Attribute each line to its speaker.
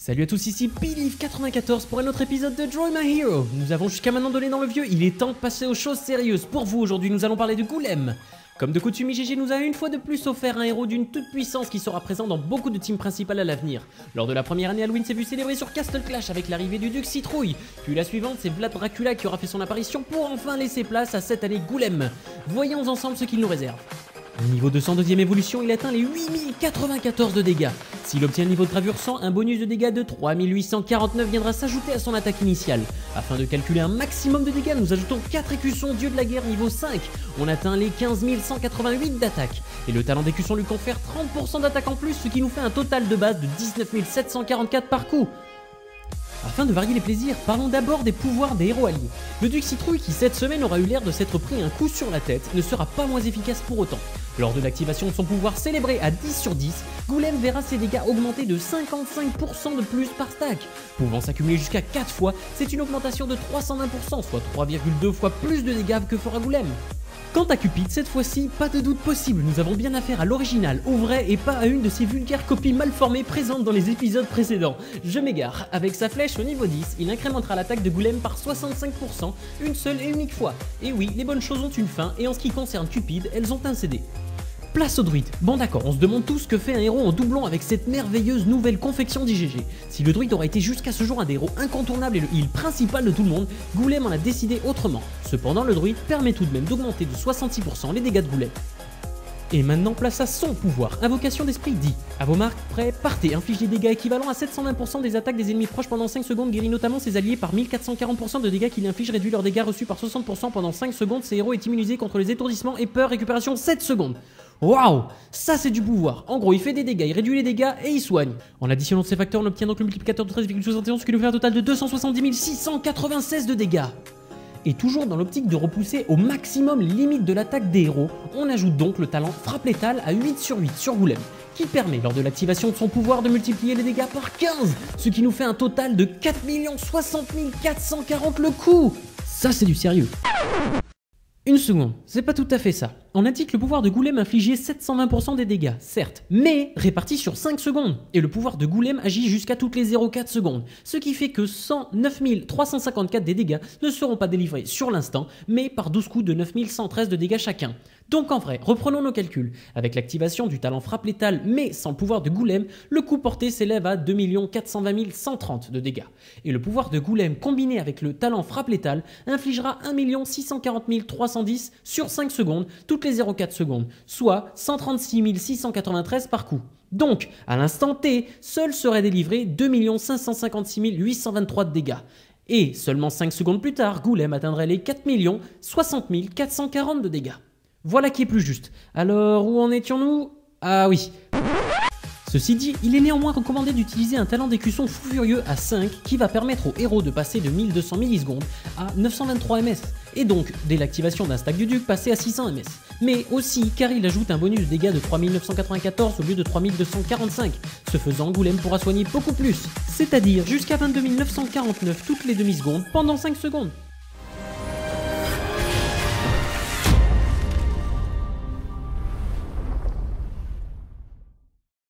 Speaker 1: Salut à tous, ici Believe94 pour un autre épisode de Draw My Hero. Nous avons jusqu'à maintenant donné dans le vieux, il est temps de passer aux choses sérieuses. Pour vous, aujourd'hui, nous allons parler de Golem. Comme de coutume, IGG nous a une fois de plus offert un héros d'une toute puissance qui sera présent dans beaucoup de teams principales à l'avenir. Lors de la première année, Halloween s'est vu célébrer sur Castle Clash avec l'arrivée du Duc Citrouille. Puis la suivante, c'est Vlad Dracula qui aura fait son apparition pour enfin laisser place à cette année Golem. Voyons ensemble ce qu'il nous réserve. Niveau 202ème évolution, il atteint les 8094 de dégâts. S'il obtient le niveau de gravure 100, un bonus de dégâts de 3849 viendra s'ajouter à son attaque initiale. Afin de calculer un maximum de dégâts, nous ajoutons 4 écussons dieu de la guerre niveau 5. On atteint les 15 188 d'attaque. Et le talent d'écusson lui confère 30% d'attaque en plus, ce qui nous fait un total de base de 19 744 par coup. Afin de varier les plaisirs, parlons d'abord des pouvoirs des héros alliés. Le Duc Citrouille, qui cette semaine aura eu l'air de s'être pris un coup sur la tête, ne sera pas moins efficace pour autant. Lors de l'activation de son pouvoir célébré à 10 sur 10, Golem verra ses dégâts augmenter de 55% de plus par stack. Pouvant s'accumuler jusqu'à 4 fois, c'est une augmentation de 320%, soit 3,2 fois plus de dégâts que fera Golem. Quant à Cupid, cette fois-ci, pas de doute possible, nous avons bien affaire à l'original, au vrai et pas à une de ces vulgaires copies mal formées présentes dans les épisodes précédents. Je m'égare, avec sa flèche au niveau 10, il incrémentera l'attaque de Golem par 65%, une seule et unique fois. Et oui, les bonnes choses ont une fin, et en ce qui concerne Cupid, elles ont un CD. Place au druide. Bon d'accord, on se demande tous ce que fait un héros en doublon avec cette merveilleuse nouvelle confection d'IGG. Si le druide aurait été jusqu'à ce jour un des héros incontournables et le heal principal de tout le monde, Golem en a décidé autrement. Cependant, le druide permet tout de même d'augmenter de 66% les dégâts de Golem. Et maintenant, place à son pouvoir. Invocation d'esprit dit. À vos marques, prêts, partez, inflige des dégâts équivalents à 720% des attaques des ennemis proches pendant 5 secondes, guérit notamment ses alliés par 1440% de dégâts qu'il inflige, réduit leurs dégâts reçus par 60% pendant 5 secondes, ses héros est immunisé contre les étourdissements et peur, récupération 7 secondes. Waouh, ça c'est du pouvoir. En gros, il fait des dégâts, il réduit les dégâts et il soigne. En additionnant ces facteurs, on obtient donc le multiplicateur de 13,71, ce qui nous fait un total de 270 696 de dégâts. Et toujours dans l'optique de repousser au maximum les limites de l'attaque des héros, on ajoute donc le talent frappe létale à 8 sur 8 sur Golem, qui permet lors de l'activation de son pouvoir de multiplier les dégâts par 15, ce qui nous fait un total de 4 60 440 le coup. Ça c'est du sérieux. Une seconde, c'est pas tout à fait ça. On a dit que le pouvoir de Golem infligeait 720% des dégâts, certes, mais répartis sur 5 secondes. Et le pouvoir de Golem agit jusqu'à toutes les 0,4 secondes, ce qui fait que 109 354 des dégâts ne seront pas délivrés sur l'instant, mais par 12 coups de 9113 de dégâts chacun. Donc en vrai, reprenons nos calculs. Avec l'activation du talent frappe létale, mais sans le pouvoir de Golem, le coup porté s'élève à 2 420 130 de dégâts. Et le pouvoir de Golem combiné avec le talent frappe létale infligera 1 640 310 sur 5 secondes, toutes les 0,4 secondes, soit 136 693 par coup. Donc, à l'instant T, seul serait délivré 2 556 823 de dégâts. Et seulement 5 secondes plus tard, Golem atteindrait les 4 60 440 de dégâts. Voilà qui est plus juste. Alors, où en étions-nous? Ah oui. Ceci dit, il est néanmoins recommandé d'utiliser un talent d'écusson fou furieux à 5 qui va permettre au héros de passer de 1200 millisecondes à 923 ms, et donc, dès l'activation d'un stack du duc, passer à 600 ms. Mais aussi car il ajoute un bonus de dégâts de 3994 au lieu de 3245. Ce faisant, Golem pourra soigner beaucoup plus, c'est-à-dire jusqu'à 22 949 toutes les demi-secondes pendant 5 secondes.